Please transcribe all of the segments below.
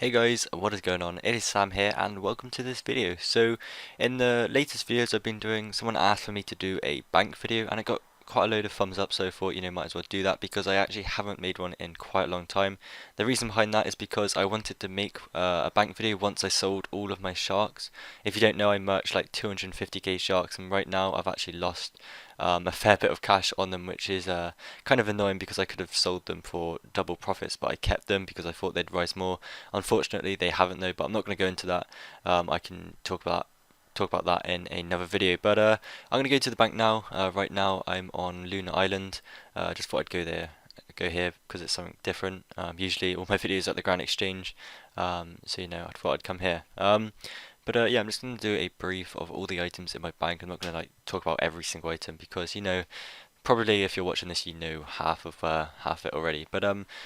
Hey guys, what is going on? It is Sam here and welcome to this video. So in the latest videos I've been doing, someone asked for me to do a bank video and I got quite a load of thumbs up, so I thought, might as well do that because I actually haven't made one in quite a long time. The reason behind that is because I wanted to make a bank video once I sold all of my sharks. If you don't know, I merged like 250k sharks and right now I've actually lost a fair bit of cash on them, which is kind of annoying because I could have sold them for double profits, but I kept them because I thought they'd rise more. Unfortunately, they haven't though, but I'm not going to go into that. I can talk about that in another video. But I'm going to go to the bank now. Right now, I'm on Lunar Island. Just thought I'd go here because it's something different. Usually, all my videos are at the Grand Exchange, so I thought I'd come here. But yeah, I'm just going to do a brief of all the items in my bank. I'm not going to like talk about every single item because probably if you're watching this, you know half it already. But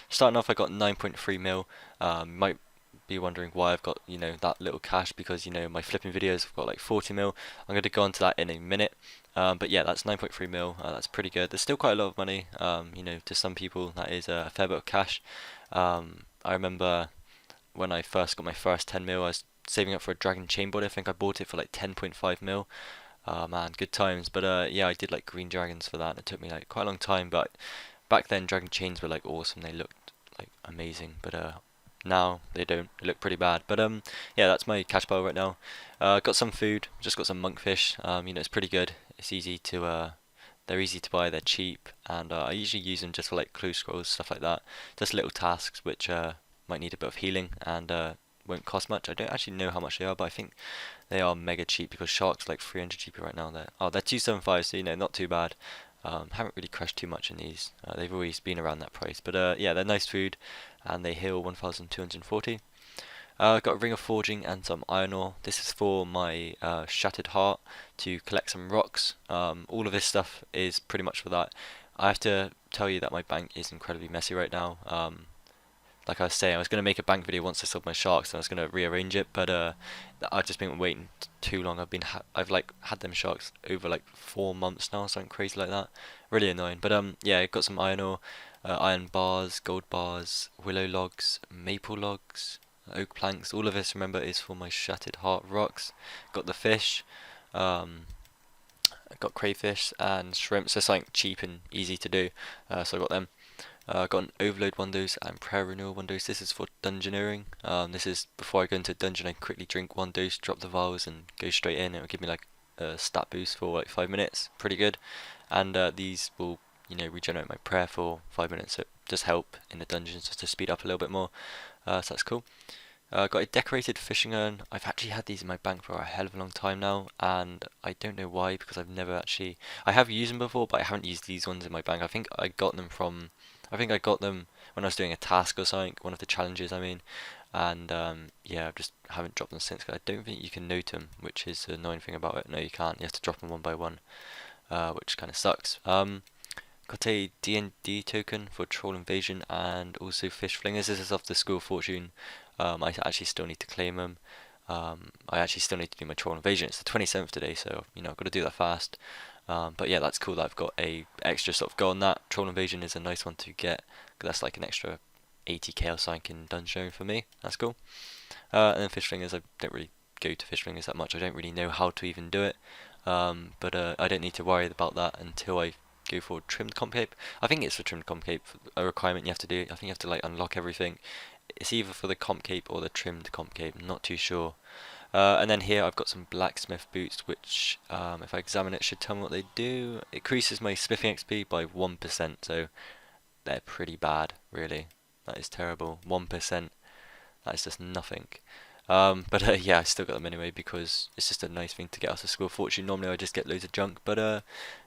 starting off, I got 9.3 mil. Might be wondering why I've got that little cash because my flipping videos have got like 40 mil. I'm going to go into that in a minute. But yeah, that's 9.3 mil. That's pretty good. There's still quite a lot of money. To some people that is a fair bit of cash. I remember when I first got my first 10 mil, I was saving up for a dragon chain body. I think I bought it for like 10.5 mil. Man, good times. But yeah, I did like green dragons for that. It took me like quite a long time, but back then dragon chains were like awesome. They looked like amazing. But now they don't. They look pretty bad. But yeah, that's my cash pile right now. Got some food. Just got some monkfish. It's pretty good. It's easy to they're easy to buy. They're cheap, and I usually use them just for like clue scrolls, stuff like that. Just little tasks which might need a bit of healing and won't cost much. I don't actually know how much they are, but I think they are mega cheap because sharks like 300 GP right now. They're 275, so not too bad. Haven't really crashed too much in these. They've always been around that price, but yeah, they're nice food, and they heal 1,240. Got a ring of forging and some iron ore. This is for my shattered heart to collect some rocks. All of this stuff is pretty much for that. I have to tell you that my bank is incredibly messy right now. Like I was saying, I was going to make a bank video once I sold my sharks, and I was going to rearrange it, but I've just been waiting too long. I've like had them sharks over like 4 months now, something crazy like that. Really annoying. But yeah, I got some iron ore, iron bars, gold bars, willow logs, maple logs, oak planks. All of this, remember, is for my shattered heart rocks. Got the fish. I got crayfish and shrimp, so something cheap and easy to do. So I got them. Got an overload windows and prayer renewal windows. This is for dungeoneering. This is before I go into dungeon, I quickly drink one dose, drop the vials, and go straight in. It will give me like a stat boost for like 5 minutes. Pretty good. And these will, regenerate my prayer for 5 minutes. So just help in the dungeons just to speed up a little bit more. So that's cool. Got a decorated fishing urn. I've actually had these in my bank for a hell of a long time now, and I don't know why because I've never actually. I have used them before, but I haven't used these ones in my bank. I think I got them when I was doing a task or something, one of the challenges, I mean. And yeah, I just haven't dropped them since. 'Cause I don't think you can note them, which is the annoying thing about it. No, you can't. You have to drop them one by one, which kind of sucks. Got a D&D token for Troll Invasion and also Fish Flingers. This is off the School of Fortune. I actually still need to claim them. I actually still need to do my Troll Invasion. It's the 27th today, so I've got to do that fast. But yeah, that's cool that I've got a extra sort of go on that. Troll Invasion is a nice one to get, 'cause that's like an extra 80k or something in dungeon for me. That's cool. And then Fish Flingers, I don't really go to Fish Flingers that much. I don't really know how to even do it. But I don't need to worry about that until I go for trimmed comp cape. I think it's for trimmed comp cape, a requirement you have to do. I think you have to like unlock everything. It's either for the comp cape or the trimmed comp cape. I'm not too sure. And then here I've got some blacksmith boots, which if I examine it should tell me what they do. It increases my smithing XP by 1%, so they're pretty bad, really. That is terrible. 1%. That is just nothing. But yeah, I still got them anyway because it's just a nice thing to get out of School of Fortune. Normally I just get loads of junk, but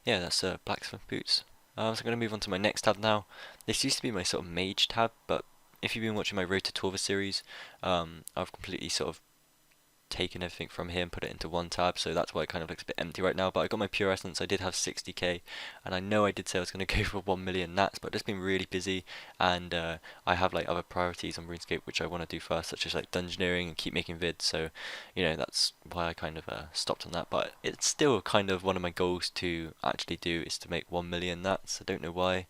yeah, that's blacksmith boots. So I'm going to move on to my next tab now. This used to be my sort of mage tab, but if you've been watching my Road to Torva series, I've completely sort of taken everything from here and put it into one tab, so that's why it kind of looks a bit empty right now. But I got my pure essence. I did have 60k, and I know I did say I was going to go for 1 million nats, but I've just been really busy, and I have like other priorities on RuneScape which I want to do first, such as like dungeoneering and keep making vids. So that's why I kind of stopped on that. But it's still kind of one of my goals to actually do is to make 1 million nats. I don't know why.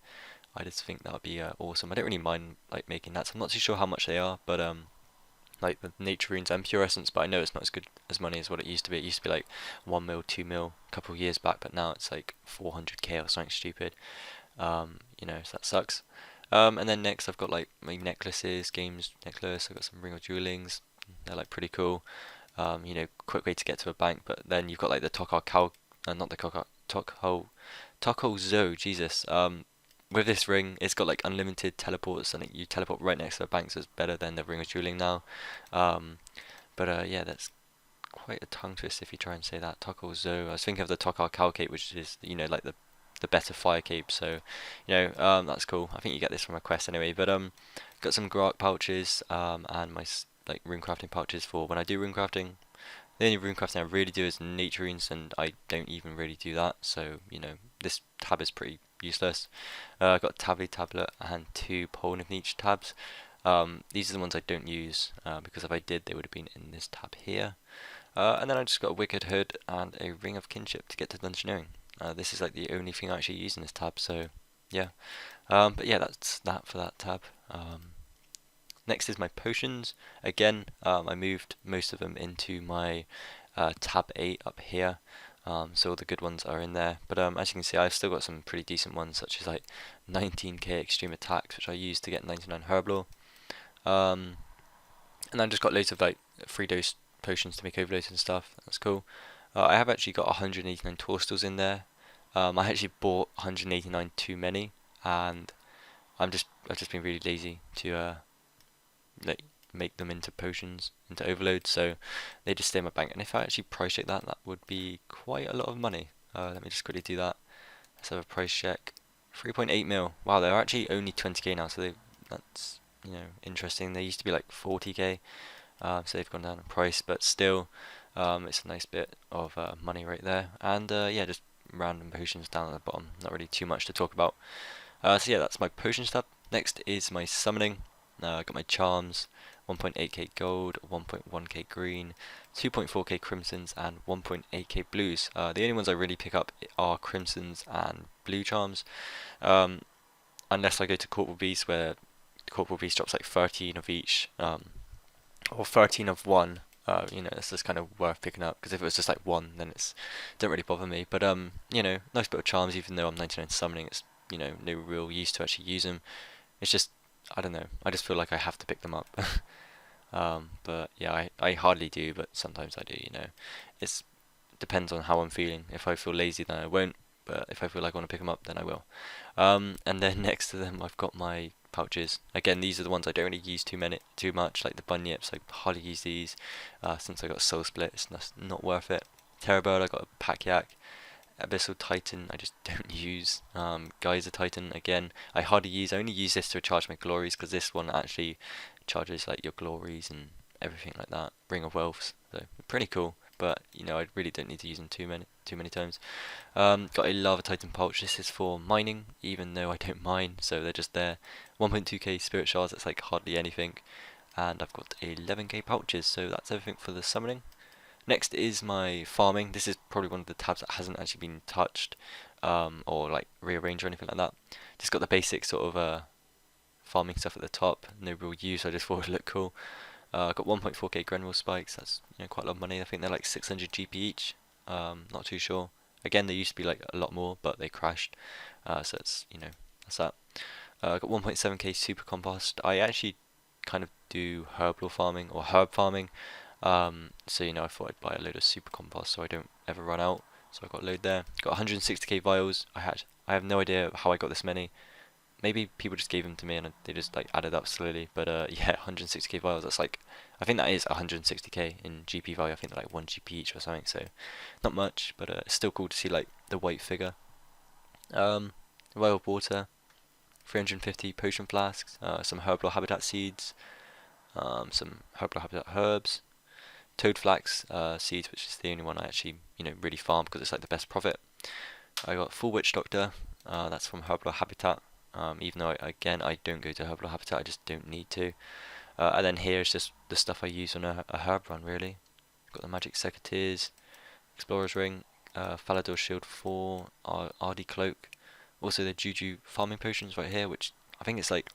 I just think that would be awesome. I don't really mind like making nats. I'm not too sure how much they are, but like the nature runes and pure essence, but I know it's not as good as money as what it used to be. It used to be like 1 mil, 2 mil a couple of years back, but now it's like 400k or something stupid. So that sucks. And then next I've got like my necklaces, games necklace. I've got some ring of jewelings. They're like pretty cool. Quick way to get to a bank. But then you've got like the Tokar Cow, not the Toko Zo. Jesus. With this ring, it's got like unlimited teleports, and you teleport right next to the bank, so it's better than the ring of jewelling now. Um, yeah, that's quite a tongue twist if you try and say that. Toko Zo. I was thinking of the Tokar Cow cape, which is like the better fire cape. So that's cool. I think you get this from a quest anyway. But got some Grok pouches and my like rune crafting pouches for when I do rune crafting. The only rune crafting I really do is nature runes, and I don't even really do that. So this tab is pretty useless. I've got a tablet and 2 pole of niche tabs. These are the ones I don't use because if I did, they would have been in this tab here. And then I just got a wicked hood and a ring of kinship to get to dungeoneering. This is like the only thing I actually use in this tab, so yeah. But yeah, that's that for that tab. Next is my potions. Again, I moved most of them into my tab 8 up here. So all the good ones are in there. But as you can see, I've still got some pretty decent ones, such as like 19k extreme attacks, which I use to get 99 herb lore. And I just got loads of like free dose potions to make overloads and stuff. That's cool. I have actually got 189 toadstools in there. I actually bought 189 too many, and I've just been really lazy to like make them into potions, into overloads, so they just stay in my bank. And if I actually price check that, that would be quite a lot of money. Let me just quickly do that. Let's have a price check. 3.8 mil. Wow, they're actually only 20k now, so that's interesting. They used to be like 40k, so they've gone down in price, but still, it's a nice bit of money right there. And yeah, just random potions down at the bottom. Not really too much to talk about. So yeah, that's my potion stuff. Next is my summoning. I got my charms, 1.8k gold, 1.1k green, 2.4k crimsons, and 1.8k blues. The only ones I really pick up are crimsons and blue charms, unless I go to Corporal Beast, where Corporal Beast drops like 13 of each, or 13 of one. It's just kind of worth picking up, because if it was just like one, then it don't really bother me. But nice bit of charms, even though I'm 99 summoning, it's no real use to actually use them. It's just, I don't know, I just feel like I have to pick them up. But yeah, I hardly do, but sometimes I do. It depends on how I'm feeling. If I feel lazy, then I won't. But if I feel like I want to pick them up, then I will. And then next to them, I've got my pouches. Again, these are the ones I don't really use too much, like the bunyips. I hardly use these since I got Soul Split. It's not worth it. Terrorbird, I got a Pack Yak. Abyssal Titan, I just don't use. Geyser Titan, again, I hardly use. I only use this to recharge my glories, because this one actually charges like your glories and everything like that. Ring of Wealths, so pretty cool. But I really don't need to use them too many times. Got a Lava Titan pouch. This is for mining, even though I don't mine, so they're just there. 1.2k Spirit Shards. That's like hardly anything. And I've got 11k pouches. So that's everything for the summoning. Next is my farming. This is probably one of the tabs that hasn't actually been touched, or like rearranged or anything like that. Just got the basic sort of farming stuff at the top. No real use. I just thought it would look cool. Got 1.4k Grenville spikes. That's quite a lot of money. I think they're like 600 GP each. Not too sure. Again, they used to be like a lot more, but they crashed. So it's that's that. Got 1.7k super compost. I actually kind of do herb farming or herb farming. So I thought I'd buy a load of super compost so I don't ever run out. So I got a load there. Got 160k vials. I have no idea how I got this many. Maybe people just gave them to me and they just like added up slowly. But yeah, 160k vials. That's like, I think that is 160k in GP value. I think they're like 1 GP each or something. So not much, but it's still cool to see like the white figure. Vial of water, 350 potion flasks, some herbal habitat seeds, some herbal habitat herbs. Toad flax seeds, which is the only one I actually really farm because it's like the best profit. I got full witch doctor. That's from Herbal Habitat. Even though I don't go to Herbal Habitat, I just don't need to. And then here is just the stuff I use on a herb run really. Got the magic secateurs, explorer's ring, Falador shield 4, RD cloak. Also the Juju farming potions right here, which I think it's like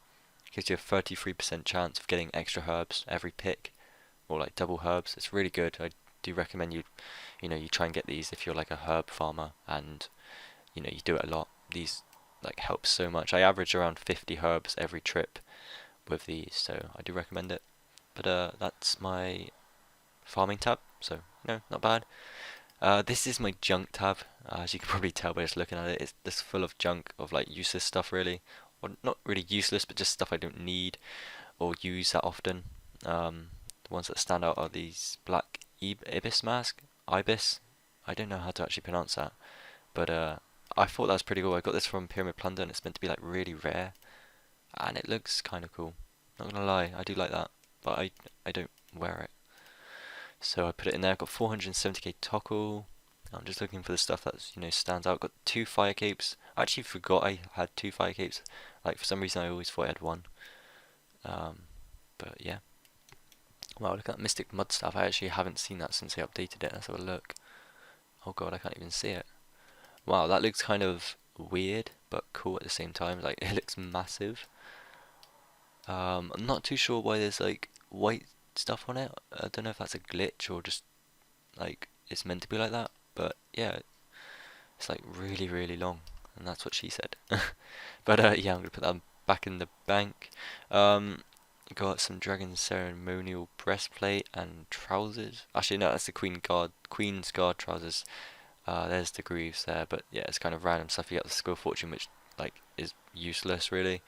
gives you a 33% chance of getting extra herbs every pick. or like double herbs. It's really good. I do recommend you try and get these if you're like a herb farmer and you do it a lot. These like help so much. I average around 50 herbs every trip with these, so I do recommend it. But that's my farming tab, so not bad. This is my junk tab. As you can probably tell by just looking at it, it's just full of junk of like useless stuff really. Or not really useless, but just stuff I don't need or use that often. The ones that stand out are these black ibis mask, ibis. I don't know how to actually pronounce that, but I thought that was pretty cool. I got this from Pyramid Plunder, and it's meant to be like really rare, and it looks kind of cool. Not gonna lie, I do like that, but I don't wear it. So I put it in there. I've got 470k toggle. I'm just looking for the stuff that's stands out. Got 2 fire capes. I actually forgot I had 2 fire capes. Like for some reason I always thought I had 1. But yeah. Wow, look at that Mystic Mud Staff. I actually haven't seen that since they updated it. Let's have a look. Oh god, I can't even see it. Wow, that looks kind of weird, but cool at the same time. Like, it looks massive. I'm not too sure why there's like white stuff on it. I don't know if that's a glitch or just like it's meant to be like that. But yeah, it's like really, really long, and that's what she said. But yeah, I'm gonna put that back in the bank. Got some Dragon Ceremonial breastplate and trousers. Actually, no, that's the Queen's Guard trousers. There's the greaves there, but yeah, it's kind of random stuff. You got the Skull Fortune, which like is useless really.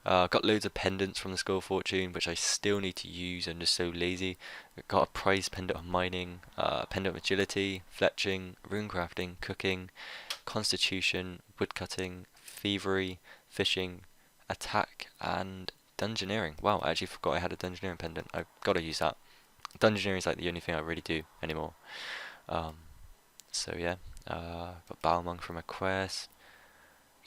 Got loads of pendants from the Skull Fortune, which I still need to use. I'm just so lazy. Got a prize pendant of mining, pendant of agility, fletching, runecrafting, cooking, constitution, woodcutting, thievery, fishing, attack, and dungeoneering. Wow, I actually forgot I had a dungeoneering pendant. I've got to use that. Dungeoneering is like the only thing I really do anymore. Um, so yeah, got Balmung from a quest.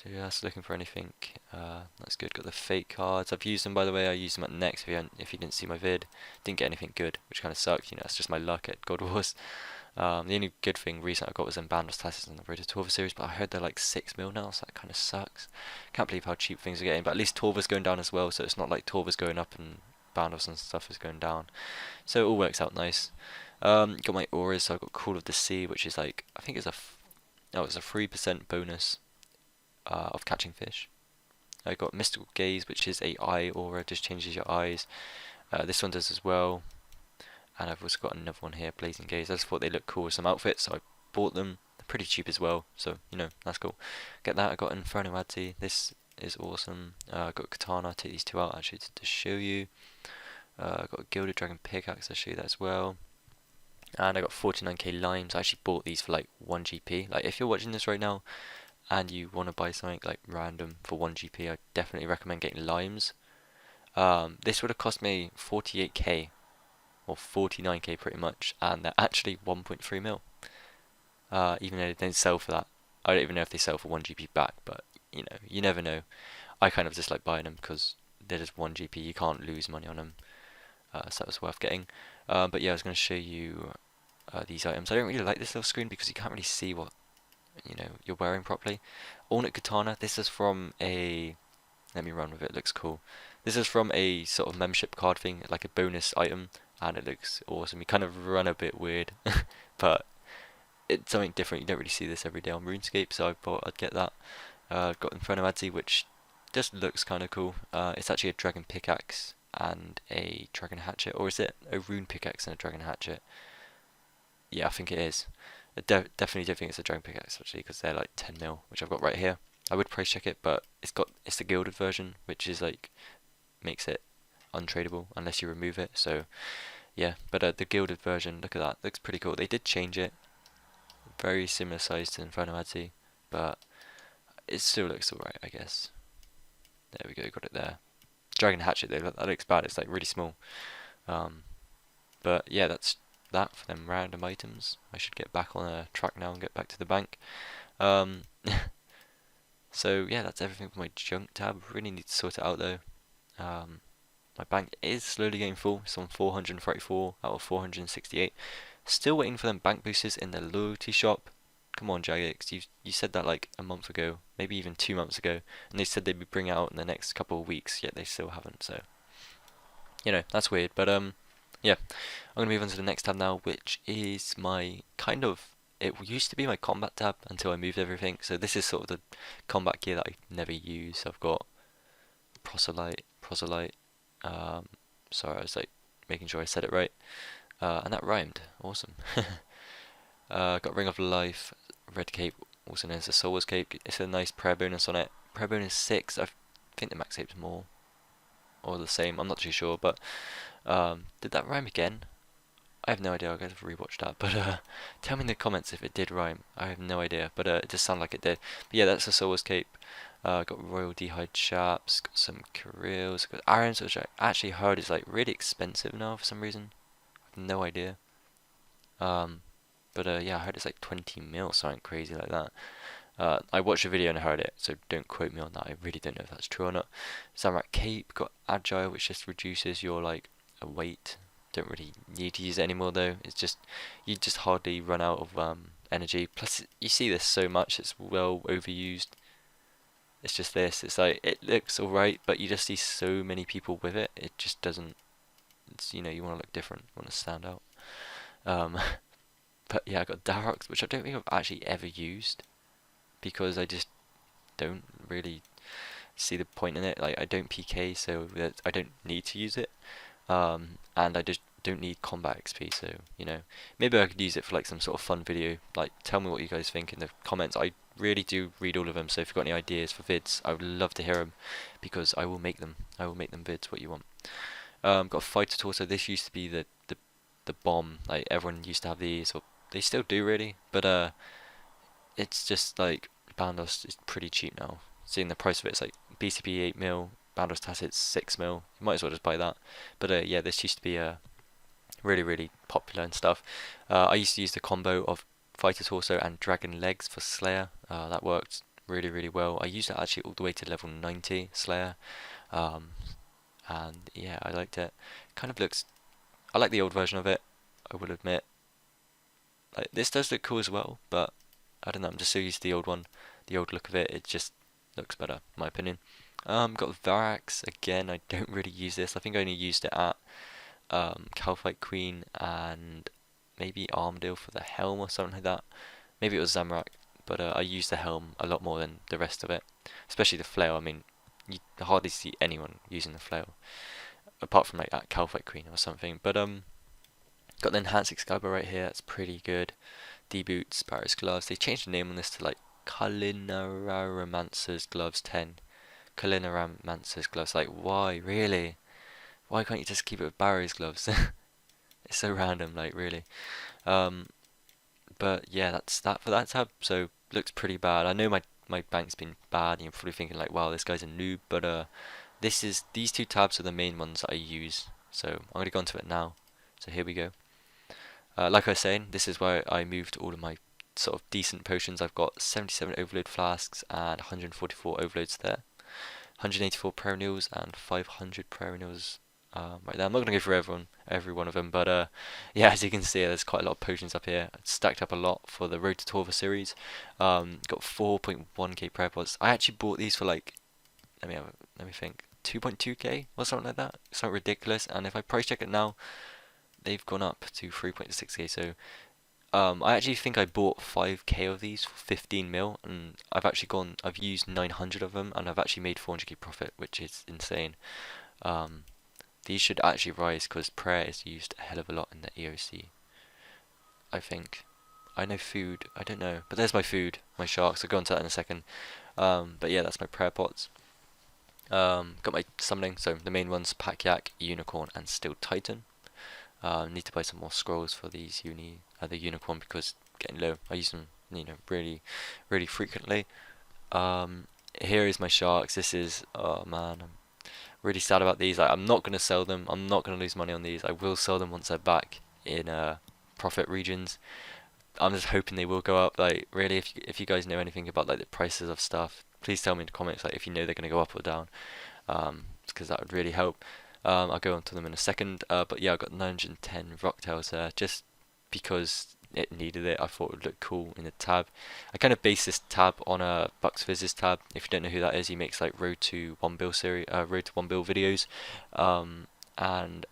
Just looking for anything. That's good. Got the fake cards. I've used them, by the way. I used them at next. If you didn't see my vid, didn't get anything good, which kind of sucks. It's just my luck at God Wars. The only good thing recent I got was in Bandos Tactics in the Road to Torva series, but I heard they're like 6 mil now, so that kind of sucks. Can't believe how cheap things are getting. But at least Torva's going down as well, so it's not like Torva's going up and Bandos and stuff is going down. So it all works out nice. Got my auras. So I got Call of the Sea, which is like I think it's it's a 3% bonus of catching fish. I got Mystical Gaze, which is a eye aura, just changes your eyes. This one does as well. And I've also got another one here, Blazing Gaze. I just thought they looked cool with some outfits, so I bought them. They're pretty cheap as well, so that's cool. Get that. I got Inferno Adzi. This is awesome. I got Katana. I'll take these 2 out actually to show you. I got a Gilded Dragon Pickaxe. I'll show you that as well. And I got 49k limes. I actually bought these for like 1 GP. Like if you're watching this right now and you want to buy something like random for 1 GP, I definitely recommend getting limes. This would have cost me 48k or 49k pretty much, and they're actually 1.3 mil. Even though they don't sell for that. I don't even know if they sell for 1 GP back, but you never know. I kind of just like buying them because they're just 1 GP. You can't lose money on them, so that was worth getting. But yeah, I was going to show you these items. I don't really like this little screen because you can't really see what you're wearing properly. Ornate Katana. This is from a. Let me run with it. It looks cool. This is from a sort of membership card thing, like a bonus item, and it looks awesome. You kind of run a bit weird, but it's something different. You don't really see this every day on RuneScape, so I thought I'd get that. Got Inferno Adzi, which just looks kind of cool. It's actually a dragon pickaxe and a dragon hatchet, or is it a rune pickaxe and a dragon hatchet? Yeah, I think it is. I definitely don't think it's a dragon pickaxe actually, because they're like 10 mil, which I've got right here. I would price check it, but it's the gilded version, which is like makes it untradeable unless you remove it. So yeah, but the gilded version, look at that, looks pretty cool. They did change it, very similar size to Inferno Adzi, but it still looks alright, I guess. There we go, got it there. Dragon hatchet though, that looks bad. It's like really small. But yeah, that's that for them random items. I should get back on a track now and get back to the bank. So yeah, that's everything for my junk tab. Really need to sort it out though. My bank is slowly getting full. It's on 434 out of 468. Still waiting for them bank boosters in the loyalty shop. Come on, Jagex, you said that like a month ago, maybe even 2 months ago, and they said they'd be bringing out in the next couple of weeks. Yet they still haven't. So that's weird. But yeah, I'm gonna move on to the next tab now, which is my kind of. It used to be my combat tab until I moved everything. So this is sort of the combat gear that I never use. I've got proselyte. Um, sorry, I was like making sure I said it right. And that rhymed. Awesome. Got Ring of Life, Red Cape, also known as the Soul's Cape. It's a nice prayer bonus on it. Prayer bonus 6. I think the max cape's more or the same. I'm not too sure, but did that rhyme again? I have no idea. I guess I've rewatched that, but tell me in the comments if it did rhyme. I have no idea, but it just sounded like it did. But yeah, that's the Soul's Cape. Got Royal D'hide Chaps, got some Careels, got Irons, which I actually heard is like really expensive now for some reason. I have no idea. Um, but yeah, I heard it's like 20 mil, something crazy like that. I watched a video and heard it, so don't quote me on that. I really don't know if that's true or not. Samurai Cape, got Agile, which just reduces your like weight. Don't really need to use it anymore though. It's just you just hardly run out of energy. Plus, you see this so much; it's well overused. It's just this. It's like it looks alright, but you just see so many people with it. It just doesn't. It's you want to look different, you want to stand out. Um, but yeah, I got Darox, which I don't think I've actually ever used because I just don't really see the point in it. Like I don't PK, so that I don't need to use it. And I just don't need combat XP, so maybe I could use it for like some sort of fun video. Like tell me what you guys think in the comments. I really do read all of them, so if you've got any ideas for vids, I would love to hear them because I will make them. I will make them vids what you want. Got a fighter torso. This used to be the bomb. Like everyone used to have these, or they still do really, but it's just like Bandos is pretty cheap now. Seeing the price of it, it's like BCP 8 mil, Bandos Tacit's 6 mil. You might as well just buy that. But yeah, this used to be really popular and stuff. I used to use the combo of Fighter Torso and Dragon Legs for Slayer. That worked really well. I used it actually all the way to level 90 Slayer. Um, and yeah, I liked it. Kind of looks. I like the old version of it. I will admit. Like this does look cool as well, but I don't know. I'm just so used to the old one, the old look of it. It just looks better, in my opinion. Got Varax again. I don't really use this. I think I only used it at Calfight Queen and maybe Armadale for the helm or something like that. Maybe it was Zamorak, but I used the helm a lot more than the rest of it, especially the flail. I mean, you hardly see anyone using the flail apart from like at Calfight Queen or something. But got the enhanced Excalibur right here. That's pretty good. D boots, Barrett's gloves. They changed the name on this to like Kalinaramancer's gloves 10. Kalinaramancer's gloves. Like why really? Why can't you just keep it with Barry's gloves? It's so random, like really. Um, but yeah, that's that for that tab. So looks pretty bad. I know my bank's been bad, and you're probably thinking like, wow, this guy's a noob. But these two tabs are the main ones that I use. So I'm gonna go into it now. So here we go. Like I was saying, this is where I moved all of my sort of decent potions. I've got 77 overload flasks and 144 overloads there. 184 perennials and 500 perennials right there. I'm not going to go through every one of them, but yeah, as you can see, there's quite a lot of potions up here. It's stacked up a lot for the Road to Torva series. Got 4.1k prayer pods. I actually bought these for like, let me think, 2.2k or something like that. Something ridiculous. And if I price check it now, they've gone up to 3.6k. So I actually think I bought 5k of these for 15 mil, and I've used 900 of them, and I've actually made 400k profit, which is insane. These should actually rise because prayer is used a hell of a lot in the EOC. I think. I know food. I don't know, but there's my food, my sharks. I'll go into that in a second. But yeah, that's my prayer pots. Got my summoning. So the main ones: Pack Yak, Unicorn, and Steel Titan. Need to buy some more scrolls for these the unicorn because getting low. I use them, really frequently. Here is my sharks. This is, oh man, I'm really sad about these. I'm not gonna sell them. I'm not gonna lose money on these. I will sell them once they're back in profit regions. I'm just hoping they will go up. Like really, if you guys know anything about like the prices of stuff, please tell me in the comments. Like if you know they're gonna go up or down, because that would really help. I'll go on to them in a second, but yeah, I've got 910 rocktails there, just because it needed it. I thought it would look cool in the tab. I kind of based this tab on a Bucks Fizz's tab. If you don't know who that is, he makes like Road to 1 bill series, Road to 1 bill videos, and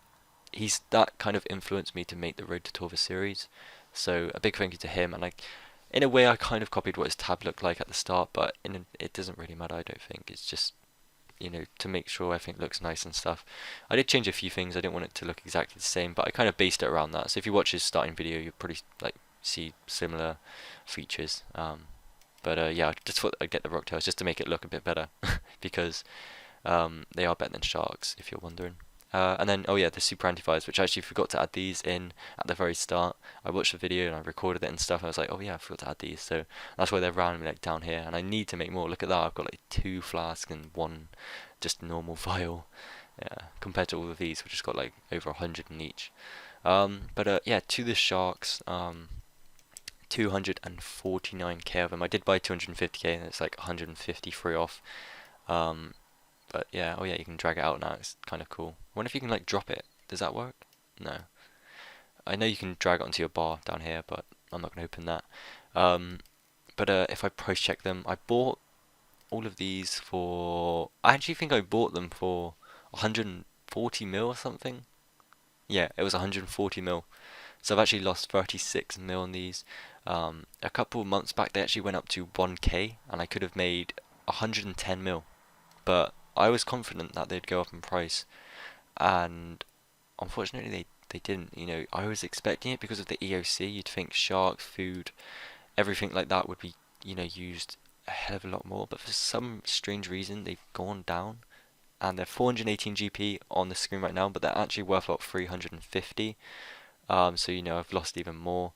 he's that kind of influenced me to make the Road to Torva series. So a big thank you to him. And like, in a way, I kind of copied what his tab looked like at the start, but it doesn't really matter. I don't think it's just, to make sure everything looks nice and stuff. I did change a few things. I didn't want it to look exactly the same, but I kind of based it around that. So if you watch his starting video, you'll probably like see similar features. But yeah, I just thought I'd get the rocktails just to make it look a bit better because they are better than sharks, if you're wondering. And then, oh yeah, the super anti-fires, which I actually forgot to add these in at the very start. I watched the video and I recorded it and stuff, and I was like, oh yeah, I forgot to add these. So that's why they're randomly like down here, and I need to make more. Look at that, I've got like 2 flasks and 1 just normal vial, compared to all of these, which has got like over 100 in each. But yeah, to the sharks, 249k of them. I did buy 250k, and it's like 153 off. Um, but yeah, oh yeah, you can drag it out now. It's kind of cool. I wonder if you can like drop it. Does that work? No. I know you can drag it onto your bar down here, but I'm not going to open that. But if I price check them, I bought all of these for. I actually think I bought them for 140 mil or something. Yeah, it was 140 mil. So I've actually lost 36 mil on these. A couple of months back, they actually went up to 1k, and I could have made 110 mil. But I was confident that they'd go up in price, and unfortunately they didn't. I was expecting it because of the EOC. You'd think shark food, everything like that would be, used a hell of a lot more, but for some strange reason they've gone down, and they're 418 GP on the screen right now, but they're actually worth about 350. So I've lost even more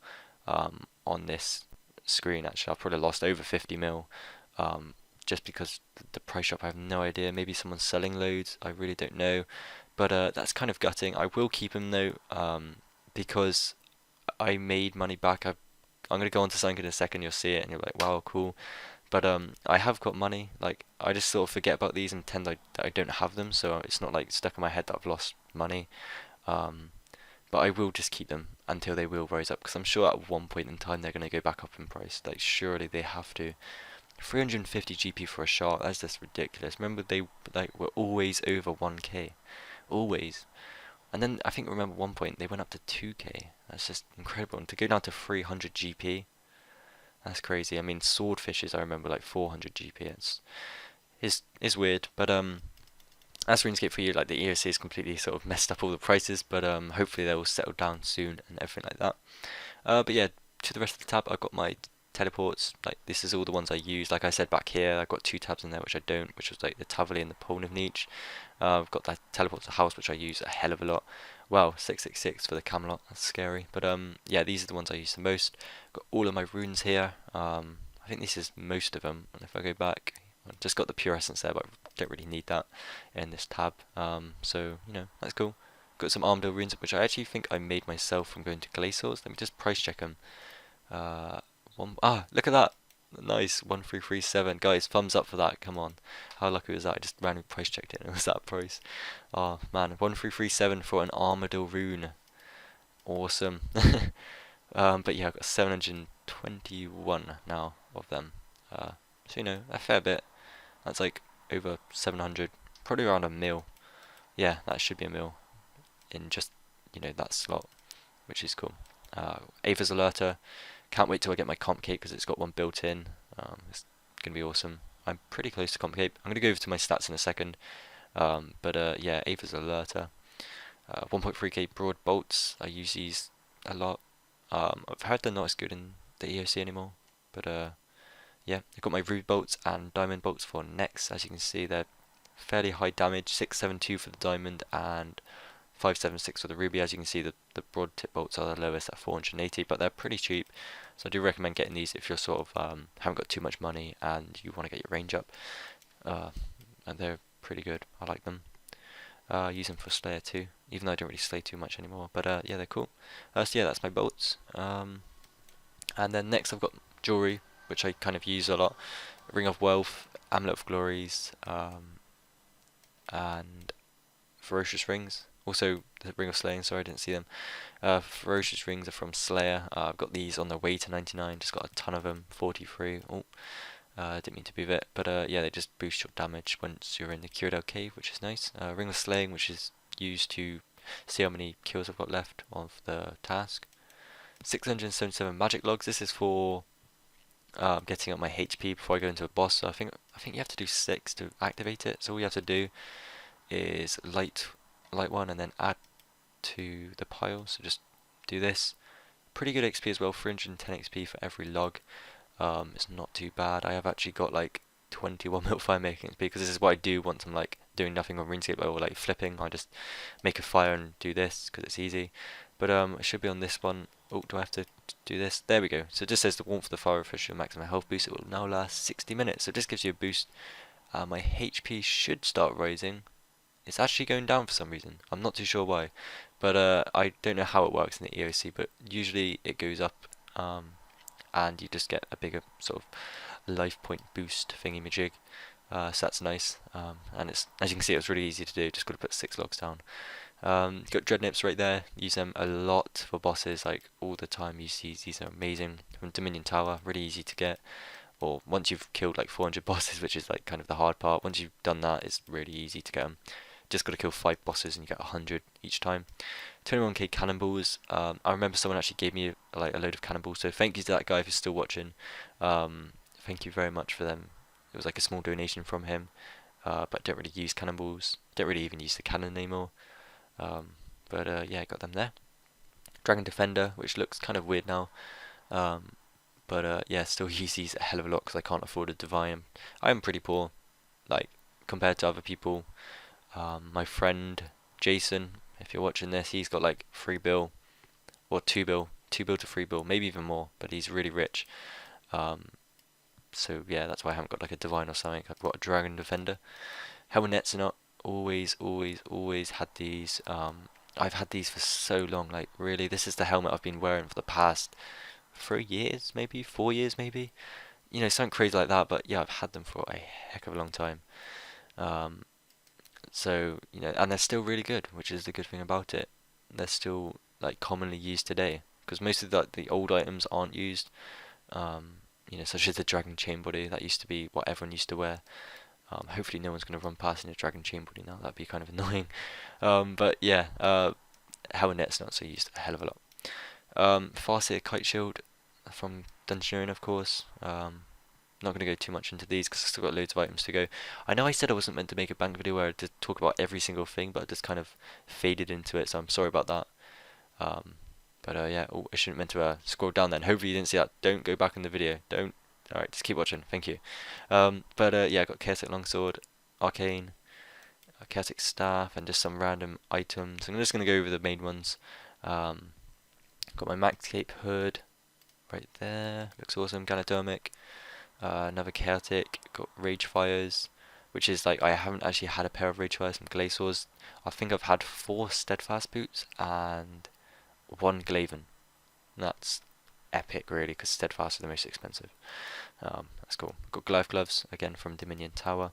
on this screen. Actually, I've probably lost over 50 mil. Just because the price shop, I have no idea. Maybe someone's selling loads. I really don't know. But that's kind of gutting. I will keep them though, because I made money back. I'm gonna go on to something in a second. You'll see it, and you're like, wow, cool. But I have got money. Like I just sort of forget about these and pretend that I don't have them. So it's not like stuck in my head that I've lost money. Um, but I will just keep them until they will rise up, because I'm sure at one point in time they're gonna go back up in price. Like surely they have to. 350 GP for a shark, that's just ridiculous. Remember they like were always over 1k, always. And then I think remember one point they went up to 2k. That's just incredible. And to go down to 300 GP, that's crazy. I mean swordfishes I remember like 400 GP. It's weird, but that's RuneScape for you. Like the EOC has completely sort of messed up all the prices, but hopefully they will settle down soon and everything like that. But yeah, to the rest of the tab, I've got my teleports. Like this is all the ones I use. Like I said back here, I've got 2 tabs in there which I don't, which was like the Tavali and the Pole of Niche. I've got that teleport to house which I use a hell of a lot. Well, 666 for the Camelot. That's scary. But yeah, these are the ones I use the most. Got all of my runes here. I think this is most of them. And if I go back, I've just got the pure essence there, but I don't really need that in this tab. So that's cool. Got some Armadale runes which I actually think I made myself from going to Glacials. Let me just price check them. Look at that. Nice, 1337. Guys, thumbs up for that. Come on. How lucky was that? I just randomly price checked it and it was that price. Oh man, 1337 for an Armadale rune. Awesome. But yeah, I've got 721 now of them. So a fair bit. That's like over 700, probably around a mil. Yeah, that should be a mil in just that slot, which is cool. Ava's Alerter. Can't wait till I get my comp cape because it's got one built in. It's gonna be awesome. I'm pretty close to comp cape. I'm gonna go over to my stats in a second. But yeah, Ava's Alerter. 1.3k broad bolts. I use these a lot. I've heard they're not as good in the EOC anymore, but yeah, I've got my rude bolts and diamond bolts for next. As you can see, they're fairly high damage. 672 for the diamond and 576 for the ruby. As you can see, the broad tip bolts are the lowest at 480, but they're pretty cheap. So I do recommend getting these if you're sort of haven't got too much money and you want to get your range up. And they're pretty good. I like them. Use them for Slayer too, even though I don't really slay too much anymore. But yeah, they're cool. So yeah, that's my bolts. And then next I've got jewelry, which I kind of use a lot. Ring of Wealth, Amulet of Glories, and Ferocious Rings. Also, the Ring of Slaying, sorry I didn't see them. Ferocious Rings are from Slayer. I've got these on their way to 99, just got a ton of them, 43. Oh, didn't mean to move it, but yeah, they just boost your damage once you're in the Cyrodiil Cave, which is nice. Ring of Slaying, which is used to see how many kills I've got left of the task. 677 magic logs. This is for getting up my HP before I go into a boss. So I think you have to do 6 to activate it. So all you have to do is light one and then add to the pile. So just do this. Pretty good XP as well. 310 XP for every log. It's not too bad. I have actually got like 21 mil fire making XP because this is what I do once I'm like doing nothing on Runescape or like flipping. I just make a fire and do this because it's easy. But I should be on this one. Oh, do I have to do this? There we go. So it just says the warmth of the fire official maximum health boost. It will now last 60 minutes. So it just gives you a boost. My HP should start rising. It's actually going down for some reason. I'm not too sure why. But I don't know how it works in the EOC. But usually it goes up. And you just get a bigger sort of life point boost thingy-majig. So that's nice. And it's, as you can see, it was really easy to do. Just got to put 6 logs down. Got dread nips right there. Use them a lot for bosses, like all the time. Use these are amazing. From Dominion Tower, really easy to get. Or once you've killed like 400 bosses, which is like kind of the hard part. Once you've done that, it's really easy to get them. Just got to kill 5 bosses and you get 100 each time. 21k cannonballs. I remember someone actually gave me like a load of cannonballs, so thank you to that guy if you're still watching. Thank you very much for them. It was like a small donation from him, but I don't really use cannonballs. Don't really even use the cannon anymore. Yeah, I got them there. Dragon Defender, which looks kind of weird now. Yeah, still use these a hell of a lot because I can't afford a divine. I am pretty poor, like compared to other people. My friend Jason, if you're watching this, he's got like 3 bill or 2 bill, 2 bill to 3 bill, maybe even more, but he's really rich. So yeah, that's why I haven't got like a divine or something. I've got a Dragon Defender. Helmets are not always had these. I've had these for so long, like really, this is the helmet I've been wearing for the past 3 years, maybe 4 years, maybe. You know, something crazy like that. But yeah, I've had them for a heck of a long time. So, you know, and they're still really good, which is the good thing about it. They're still like commonly used today, because most of the old items aren't used. You know, such as the dragon chain body that used to be what everyone used to wear. Hopefully, no one's going to run past in a dragon chain body now. That'd be kind of annoying. But yeah, helmet's not so used a hell of a lot. Farseer kite shield from Dungeoneering, of course. Not going to go too much into these because I've still got loads of items to go. I know I said I wasn't meant to make a bank video where I did talk about every single thing, but I just kind of faded into it, so I'm sorry about that. Yeah, oh, I shouldn't meant to scroll down then. Hopefully you didn't see that. Don't go back in the video. Don't. Alright, just keep watching. Thank you. Yeah, I got Chaotic Longsword, Arcane, Chaotic Staff, and just some random items. I'm just going to go over the main ones. Got my Maxcape Hood right there. Looks awesome. Ganodermic. Another Chaotic. Got Rage Fires, which is like, I haven't actually had a pair of Rage Fires from Glaciers. I think I've had 4 Steadfast Boots and 1 Glaven. That's epic, really, because Steadfast are the most expensive. That's cool. Got Goliath Gloves, again from Dominion Tower.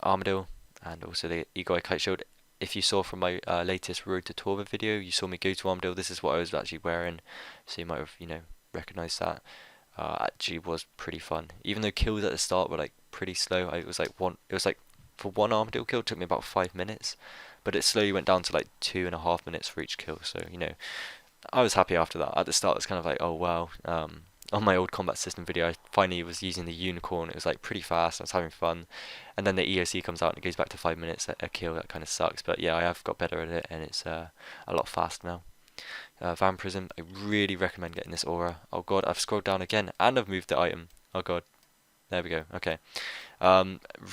Armadillo, and also the Eagle Eye Kite Shield. If you saw from my latest Road to Torva video, you saw me go to Armadillo. This is what I was actually wearing, so you might have, you know, recognized that. Actually was pretty fun. Even though kills at the start were like pretty slow, it was like for one Armadillo kill it took me about 5 minutes, but it slowly went down to like 2.5 minutes for each kill. So, you know, I was happy after that. At the start, it's kind of like, oh wow. On my old combat system video, I finally was using the unicorn. It was like pretty fast. I was having fun, and then the EOC comes out and it goes back to 5 minutes a kill. That kind of sucks. But yeah, I have got better at it, and it's a lot faster now. Vampirism, I really recommend getting this aura. Oh god, I've scrolled down again, and I've moved the item. Oh god, there we go. Okay,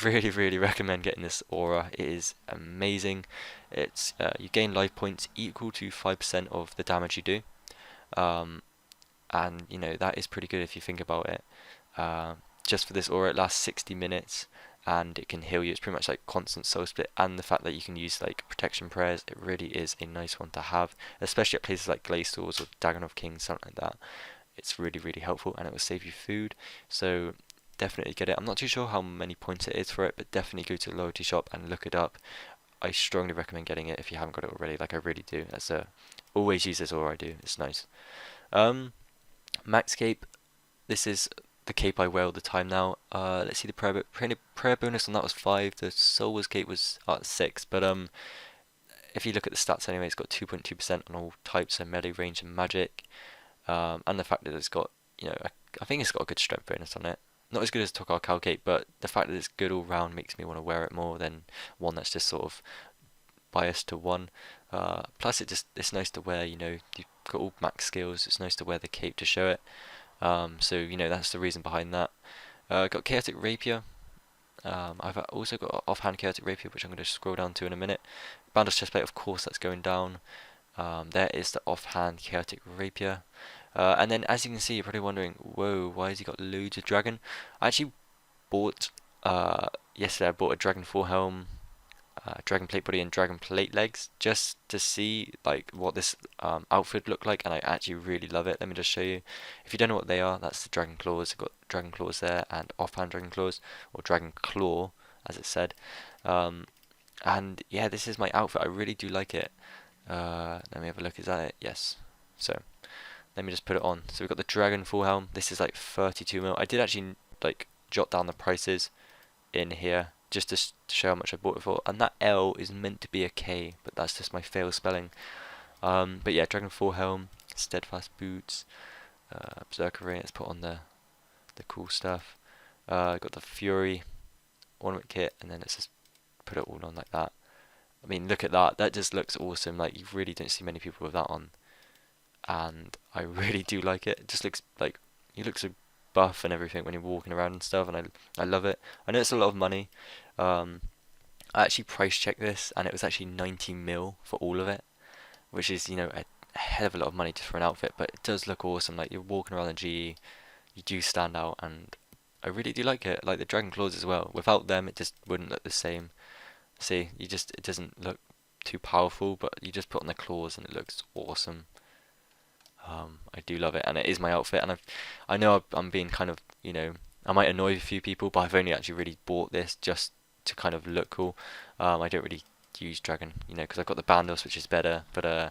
really recommend getting this aura. It is amazing. It's you gain life points equal to 5% of the damage you do, and you know that is pretty good if you think about it. Just for this aura, it lasts 60 minutes. And it can heal you. It's pretty much like constant soul split, and the fact that you can use like protection prayers, it really is a nice one to have, especially at places like Glaciers or Dagon of Kings, something like that. It's really helpful, and it will save you food. So definitely get it. I'm not too sure how many points it is for it, but definitely go to the loyalty shop and look it up. I strongly recommend getting it if you haven't got it already. Like I really do. That's always use this, or I do. It's nice. Maxcape. This is the cape I wear all the time now. Let's see, the prayer bonus on that was 5. The Soul's cape was 6. But if you look at the stats anyway, it's got 2.2% on all types of melee, range, and magic. And the fact that it's got, I think it's got a good strength bonus on it. Not as good as Tokar Calcate, but the fact that it's good all round makes me want to wear it more than one that's just sort of biased to one. Plus, it's nice to wear. You've got all max skills. It's nice to wear the cape to show it. So that's the reason behind that. Got Chaotic Rapier. I've also got Offhand Chaotic Rapier, which I'm going to scroll down to in a minute. Bandos Chestplate, of course, that's going down. There is the Offhand Chaotic Rapier. And then, as you can see, you're probably wondering, whoa, why has he got loads of dragon? I actually bought, yesterday I bought a Dragon 4 helm, Dragon Plate body and Dragon Plate legs, just to see like what this outfit looked like, and I actually really love it. Let me just show you. If you don't know what they are, that's the Dragon Claws. I've got Dragon Claws there, and Offhand Dragon Claws, or Dragon Claw, as it said. And yeah, this is my outfit. I really do like it. Let me have a look. Is that it? Yes. So let me just put it on. So we've got the Dragon Full Helm. This is like 32 mil. I did actually like jot down the prices in here just to show how much I bought it for. And that L is meant to be a K, but that's just my fail spelling. But yeah, Dragon Full Helm, Steadfast Boots, Berserker Ring. Let's put on the cool stuff. Got the Fury ornament kit, and then let's just put it all on like that. I mean, look at that. That just looks awesome. Like, you really don't see many people with that on. And I really do like it. It just looks like, you look so buff and everything when you're walking around and stuff, and I love it. I know it's a lot of money. I actually price checked this, and it was actually 90 mil for all of it, which is, a hell of a lot of money just for an outfit, but it does look awesome. Like, you're walking around the GE, you do stand out, and I really do like it. Like the Dragon Claws as well. Without them, it just wouldn't look the same. See, it doesn't look too powerful, but you just put on the claws and it looks awesome. I do love it, and it is my outfit, and I know I'm being kind of, I might annoy a few people, but I've only actually really bought this just to kind of look cool. I don't really use Dragon, because I've got the Bandos, which is better, but I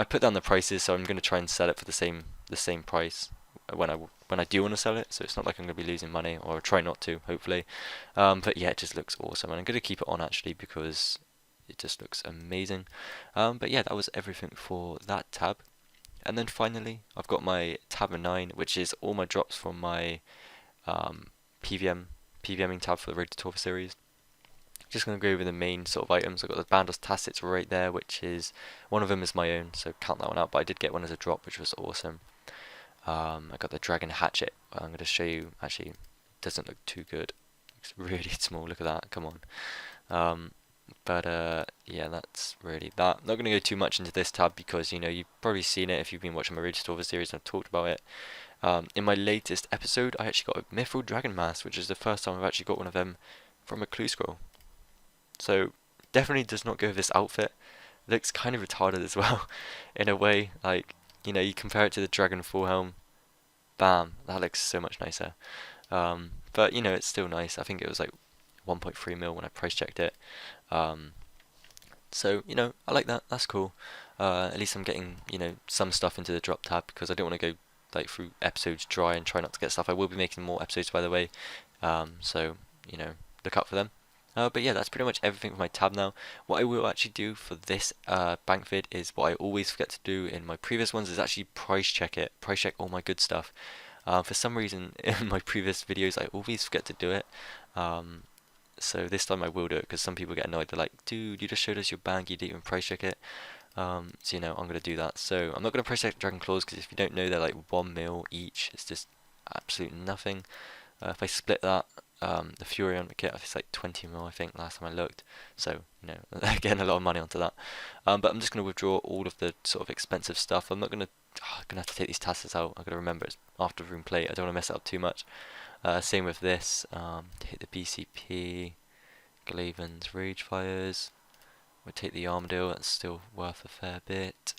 put down the prices, so I'm going to try and sell it for the same price when I do want to sell it, so it's not like I'm going to be losing money, or try not to, hopefully. But yeah, it just looks awesome, and I'm going to keep it on actually because it just looks amazing. But yeah, that was everything for that tab. And then finally, I've got my tab 9, which is all my drops from my PVMing tab for the Road to Torva series. Just going to go over the main sort of items. I've got the Bandos Tacits right there, which is, one of them is my own, so count that one out, but I did get one as a drop, which was awesome. I got the Dragon Hatchet. I'm going to show you, actually, it doesn't look too good. It's really small, look at that, come on. Yeah, that's really that. I'm not going to go too much into this tab because, you've probably seen it if you've been watching my Road to Torva series and I've talked about it. In my latest episode, I actually got a Mithril Dragon Mask, which is the first time I've actually got one of them from a clue scroll. So, definitely does not go with this outfit. Looks kind of retarded as well, in a way. Like, you compare it to the Dragon Full Helm, bam, that looks so much nicer. But, it's still nice. I think it was like 1.3 mil when I price checked it. So, I like that. That's cool. At least I'm getting, some stuff into the drop tab because I don't want to go like through episodes dry and try not to get stuff. I will be making more episodes, by the way. So, look out for them. But yeah, that's pretty much everything for my tab now. What I will actually do for this bank vid is what I always forget to do in my previous ones is actually price check it. Price check all my good stuff. For some reason, in my previous videos, I always forget to do it. So this time I will do it because some people get annoyed. They're like, dude, you just showed us your bank, you didn't even price check it. So I'm going to do that. So I'm not going to price check Dragon Claws because if you don't know, they're like 1 mil each. It's just absolute nothing. If I split that, the Fury on the kit, it's like 20 mil, I think, last time I looked. So, getting a lot of money onto that. But I'm just going to withdraw all of the sort of expensive stuff. I'm not going to, I'm going to have to take these tassets out. I've got to remember it's after Rune Plate. I don't want to mess it up too much. Same with this. Take the BCP, Glaven's Rage Fires. We'll take the Armadale. That's still worth a fair bit.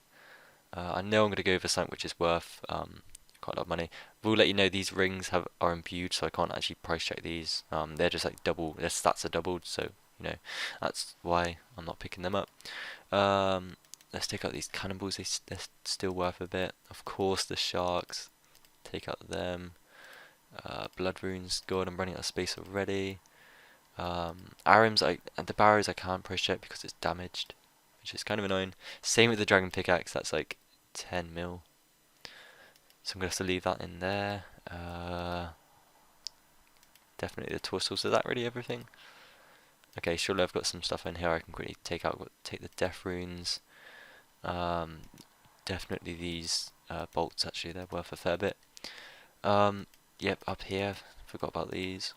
I know I'm going to go for something which is worth quite a lot of money. We'll let you know these rings are imbued, so I can't actually price check these. They're just like double. Their stats are doubled, so that's why I'm not picking them up. Let's take out these cannonballs. They're still worth a bit. Of course, the sharks. Take out them. Blood runes. God, I'm running out of space already. Arims, the barrows I can't price check because it's damaged, which is kind of annoying. Same with the dragon pickaxe, that's like 10 mil. So I'm gonna have to leave that in there. Definitely the torso. So is that really everything? Okay, surely I've got some stuff in here I can quickly take out. Take the death runes. Definitely these bolts. Actually, they're worth a fair bit. Yep, up here. Forgot about these.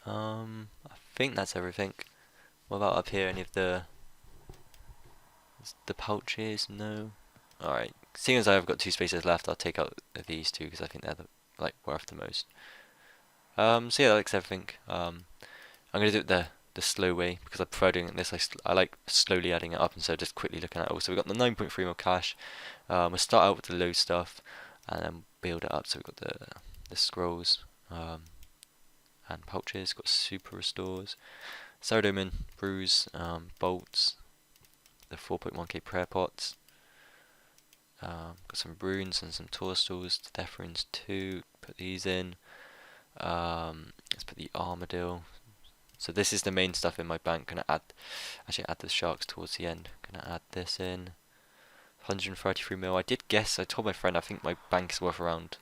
I think that's everything. What about up here? Any of the pouches? No. All right. Seeing as I've got 2 spaces left, I'll take out these 2 because I think they're worth the most. So yeah, that looks everything. I'm gonna do it the slow way because I prefer doing this. I like slowly adding it up instead of just quickly looking at it all. So we've got the 9.3 mil cash. We'll start out with the low stuff and then build it up. So we've got the scrolls and pouches. Got super restores, Saradomin, brews, bolts, the 4.1k prayer pots. Got some runes and some toadstools, death runes 2. Put these in. Let's put the armadillo. So this is the main stuff in my bank. Gonna add the sharks towards the end. Gonna add this in. 133 mil. I told my friend I think my bank is worth around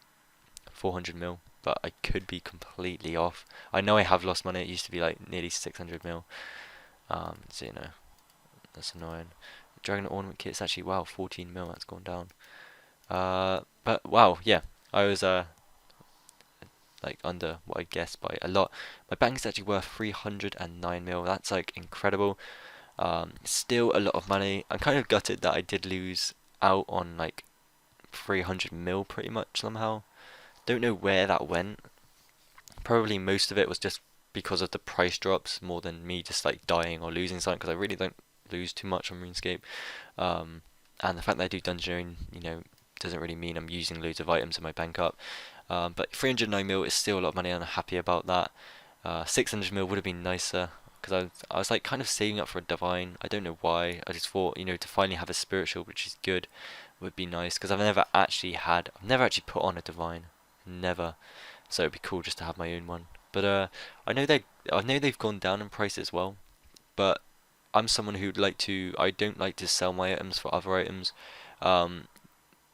400 mil, but I could be completely off. I know I have lost money. It used to be like nearly 600 mil. So you know, that's annoying. Dragon ornament kit is actually, wow, 14 mil. That's gone down. But wow, yeah, I was like under what I guessed by a lot. My bank is actually worth 309 mil. That's like incredible. Still a lot of money. I'm kind of gutted that I did lose out on like 300 mil pretty much somehow. Don't know where that went. Probably most of it was just because of the price drops more than me just like dying or losing something, because I really don't lose too much on RuneScape. And the fact that I do dungeoning, you know, doesn't really mean I'm using loads of items in my bank up. But 309 mil is still a lot of money and I'm happy about that. 600 mil would have been nicer because I was like kind of saving up for a divine. I don't know why. I just thought, you know, to finally have a spiritual, which is good, would be nice because I've never actually put on a divine, never. So it'd be cool just to have my own one. But I know they've gone down in price as well. But I'm someone I don't like to sell my items for other items. Um,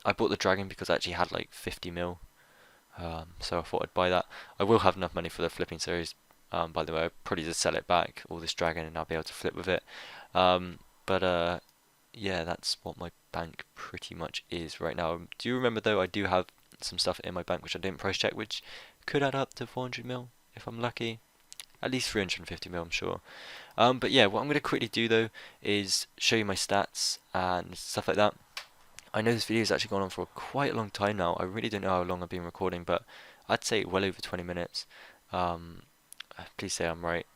I bought the dragon because I actually had like 50 mil. So I thought I'd buy that. I will have enough money for the flipping series. By the way, I'll probably just sell it back, all this dragon, and I'll be able to flip with it. But yeah, that's what my bank pretty much is right now. Do you remember though, I do have some stuff in my bank which I didn't price check, which could add up to 400 mil if I'm lucky. At least 350 mil, I'm sure. But yeah, what I'm going to quickly do though is show you my stats and stuff like that. I know this video has actually gone on for quite a long time now. I really don't know how long I've been recording, but I'd say well over 20 minutes. Please say I'm right.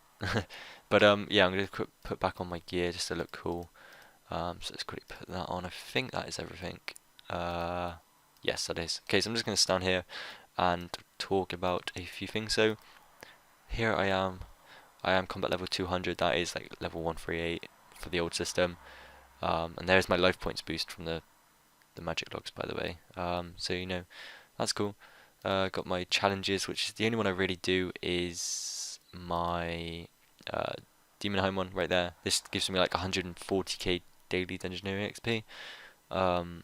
But yeah, I'm going to put back on my gear just to look cool. So let's quickly put that on. I think that is everything. Yes, that is. Okay, so I'm just going to stand here and talk about a few things. So here I am. I am combat level 200. That is like level 138 for the old system. And there's my life points boost from the magic logs, by the way. So you know, that's cool. Got my challenges, which is the only one I really do is my Demon Home one right there. This gives me like 140k daily dungeoneering XP.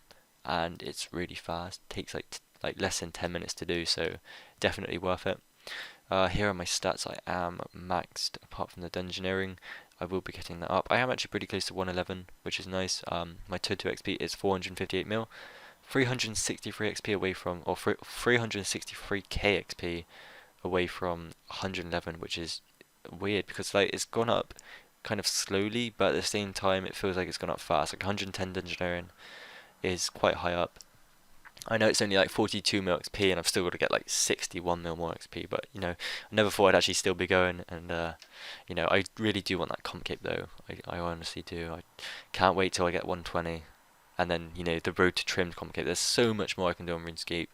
And it's really fast. Takes like less than 10 minutes to do, so definitely worth it. Here are my stats. I am maxed apart from the dungeoneering. I will be getting that up. I am actually pretty close to 111, which is nice. My total XP is 458 mil, 363 XP away from, or 363k XP away from 111, which is weird because like it's gone up kind of slowly, but at the same time it feels like it's gone up fast. Like 110 dungeoneering is quite high up. I know it's only like 42 mil XP and I've still got to get like 61 mil more XP, but you know, I never thought I'd actually still be going, and you know, I really do want that comp cape though. I honestly do. I can't wait till I get 120 and then, you know, the road to trimmed comp cape. There's so much more I can do on RuneScape,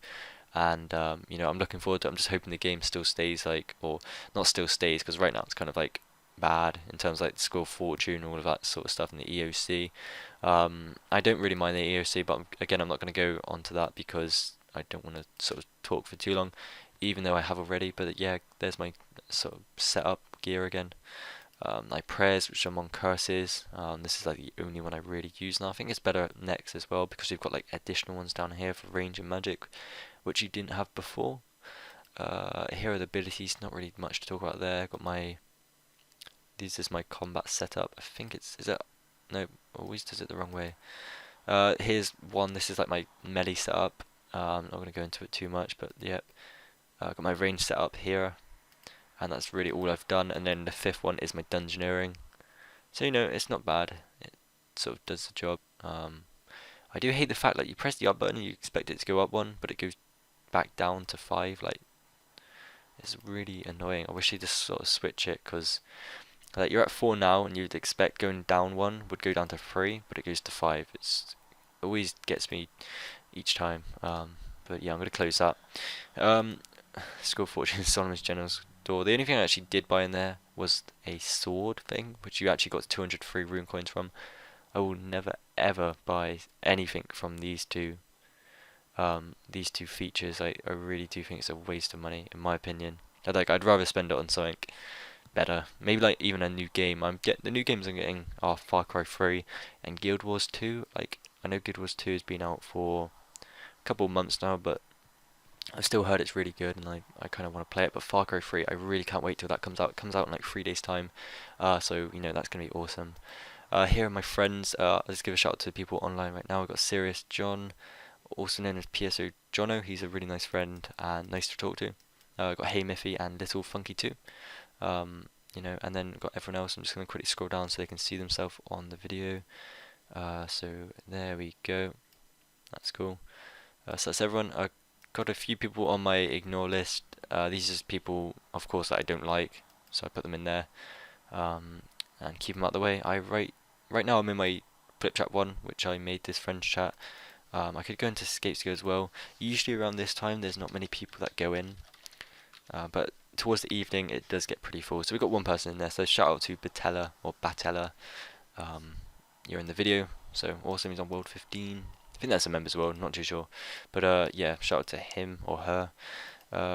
and you know, I'm looking forward to it. I'm just hoping the game still stays like, or not still stays, because right now it's kind of like bad in terms of like score fortune, all of that sort of stuff in the EOC. I don't really mind the EOC, but again, I'm not going to go onto that because I don't want to sort of talk for too long, even though I have already. But yeah, there's my sort of setup. gear again. Like prayers, which I'm on curses. This is like the only one I really use now. I think it's better next as well because you've got like additional ones down here for range and magic, which you didn't have before. Here are the abilities, not really much to talk about there. Got my, this is my combat setup. I think is it, no, always does it the wrong way. Here's one, this is like my melee setup. I'm not going to go into it too much, but yep. Got my range set up here, and that's really all I've done. And then the fifth one is my dungeoneering. So it's not bad. It sort of does the job. I do hate the fact that you press the up button and you expect it to go up one, but it goes back down to 5. Like, it's really annoying. I wish they just sort of switch it, because like you're at 4 now, and you'd expect going down 1 would go down to 3, but it goes to 5. It always gets me each time. But yeah, I'm gonna close that. Skull Fortune, Solomon's General's Door. The only thing I actually did buy in there was a sword thing, which you actually got 203 rune coins from. I will never ever buy anything from these two features. I really do think it's a waste of money, in my opinion. I'd rather spend it on something better. Maybe like even a new game. The new games I'm getting are Far Cry 3 and Guild Wars 2. Like, I know Guild Wars 2 has been out for a couple of months now, but I've still heard it's really good, and I kind of want to play it. But Far Cry 3, I really can't wait till that comes out. It comes out in like 3 days time, so that's gonna be awesome. Here are my friends. I'll just give a shout out to the people online right now. We've got Serious John, also known as PSO Jono. He's a really nice friend and nice to talk to. I've got Hey Miffy and Little Funky too. And then got everyone else. I'm just gonna quickly scroll down so they can see themselves on the video. So there we go. That's cool. So that's everyone. I got a few people on my ignore list. These are just people, of course, that I don't like, so I put them in there and keep them out of the way. Right now I'm in my flip chat one, which I made this friends chat. I could go into ScapeSkill's as well. Usually around this time there's not many people that go in, but towards the evening it does get pretty full. So we've got one person in there, so shout out to Batella or Batella. You're in the video, so awesome. He's on World 15. I think that's a members world, not too sure. But yeah, shout out to him or her.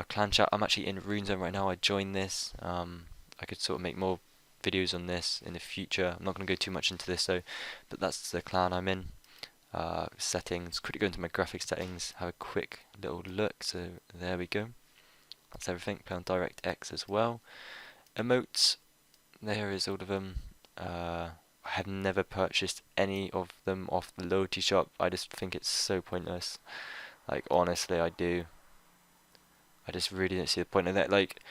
Clan chat, I'm actually in Runescape right now. I joined this. I could sort of make more videos on this in the future. I'm not going to go too much into this though, but that's the clan I'm in. Settings, quickly go into my graphics settings, have a quick little look. So there we go. That's everything. Play on DirectX as well. Emotes, there is all of them. I have never purchased any of them off the loyalty shop. I just think it's so pointless. Like, honestly, I do. I just really don't see the point of that. Like,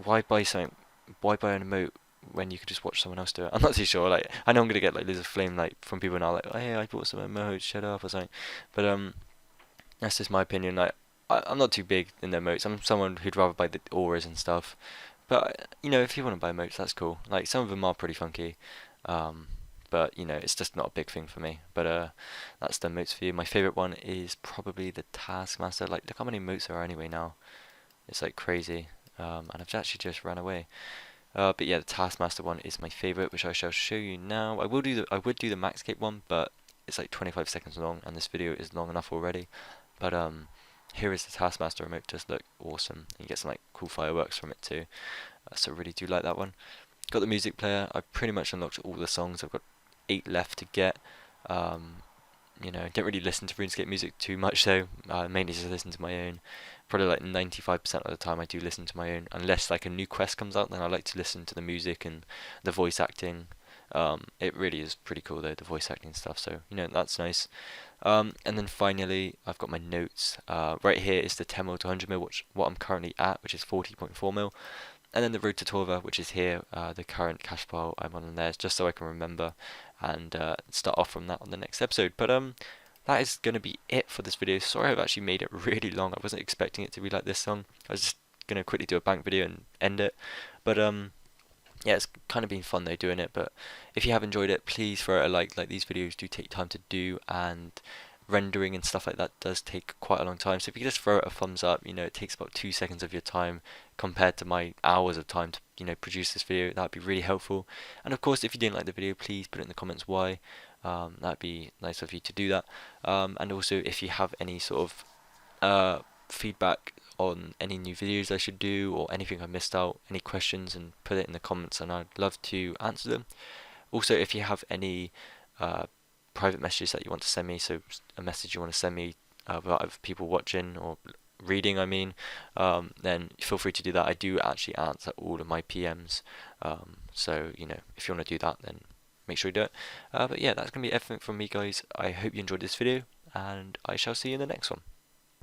why buy something? Why buy an emote when you could just watch someone else do it? I'm not too sure. Like, I know I'm gonna get like loads of flame like from people now, like, oh, hey, I bought some emotes, shut up or something. But that's just my opinion. Like, I'm not too big in the emotes. I'm someone who'd rather buy the auras and stuff. But if you want to buy emotes, that's cool. Like, some of them are pretty funky. But it's just not a big thing for me. But that's the emotes for you. My favorite one is probably the Taskmaster. Like, look how many emotes there are anyway now. It's like crazy. And I've actually just ran away. But yeah, the Taskmaster one is my favorite, which I shall show you now. I would do the Maxcape one, but it's like 25 seconds long, and this video is long enough already. But here is the Taskmaster emote. Just look awesome. You get some like cool fireworks from it too. So I really do like that one. Got the music player. I've pretty much unlocked all the songs. I've got 8 left to get. Don't really listen to RuneScape music too much though. Mainly just listen to my own. Probably like 95% of the time I do listen to my own. Unless like a new quest comes out, then I like to listen to the music and the voice acting. It really is pretty cool though, the voice acting stuff. So that's nice. And then finally, I've got my notes. Right here is the 10 mil to 100 mil, what I'm currently at, which is 40.4 mil. And then the road to Torva, which is here, the current cash file I'm on there, just so I can remember and start off from that on the next episode. But that is going to be it for this video. Sorry I've actually made it really long. I wasn't expecting it to be like this long. I was just going to quickly do a bank video and end it. But yeah, it's kind of been fun though doing it. But if you have enjoyed it, please throw it a like. Like, these videos do take time to do, and rendering and stuff like that does take quite a long time. So if you could just throw it a thumbs up, it takes about 2 seconds of your time compared to my hours of time to produce this video. That'd be really helpful. And of course, if you didn't like the video, please put it in the comments why. That'd be nice of you to do that. And also, if you have any sort of feedback on any new videos I should do or anything I missed out, any questions, and put it in the comments, and I'd love to answer them. Also, if you have any uh, private messages that you want to send me, so a message you want to send me about other people watching or reading, I mean, then feel free to do that. I do actually answer all of my PMs, so if you want to do that, then make sure you do it. But yeah, that's gonna be everything from me, guys. I hope you enjoyed this video, and I shall see you in the next one.